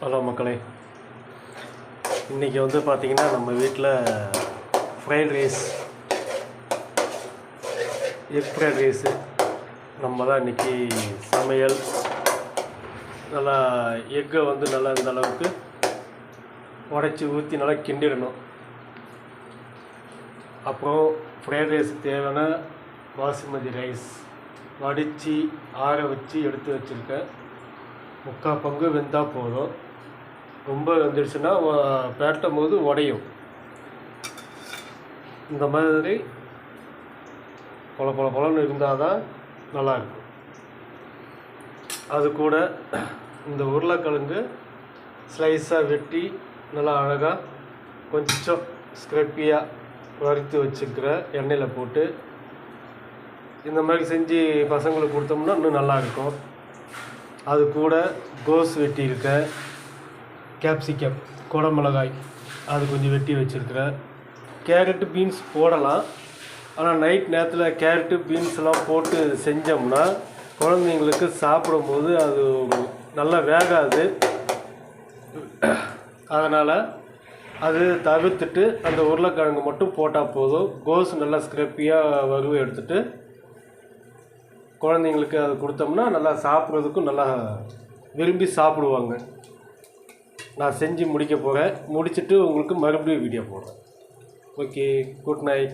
Hello மக்களே, இன்றைக்கி வந்து பார்த்திங்கன்னா நம்ம வீட்டில் fried rice, egg fried rice நம்ம தான் இன்றைக்கி சமையல். நல்லா எக்கை வந்து நல்லா இந்த அளவுக்கு உடைச்சி ஊற்றி நல்லா கிண்டிடணும். அப்புறம் ஃப்ரைட் ரைஸுக்கு தேவையான பாசுமதி ரைஸ் வடித்து ஆற வச்சு எடுத்து வச்சுருக்கேன். 3/4 பங்கு வெந்தால் போதும். ரொம்ப வெந்துடுச்சுன்னா பேட்டும் போது உடையும். இந்த மாதிரி பொலன்னு இருந்தால் தான் நல்லாயிருக்கும். அது கூட இந்த உருளைக்கிழங்கு ஸ்லைஸாக வெட்டி நல்லா அழகாக கொஞ்சம் ஸ்க்ரப்பியாக வறுத்து வச்சுக்கிற எண்ணெயில் போட்டு இந்த மாதிரி செஞ்சு பசங்களுக்கு கொடுத்தோம்னா இன்னும் நல்லாயிருக்கும். அது கூட கோஸ் வெட்டியிருக்கேன், கேப்சிகம், குடமிளகாய் அது கொஞ்சம் வெட்டி வச்சுருக்கிறேன். கேரட்டு பீன்ஸ் போடலாம், ஆனால் நைட் நேரத்தில் கேரட்டு பீன்ஸ்லாம் போட்டு செஞ்சோம்னா குழந்தைங்களுக்கு சாப்பிடும்போது அது நல்லா வேகாது. அதனால் அது தவிர்த்துட்டு அந்த உருளைக்கிழங்கு மட்டும் போட்டால் போதும். கோஸ் நல்லா ஸ்க்ரப்பியாக வறுவை எடுத்துகிட்டு குழந்தைங்களுக்கு அது கொடுத்தோம்னா நல்லா சாப்பிட்றதுக்கும் நல்லா விரும்பி சாப்பிடுவாங்க. நான் செஞ்சு முடிக்க போகிறேன். முடிச்சுட்டு உங்களுக்கு மறுபடியும் வீடியோ போடுறேன். Okay, good night.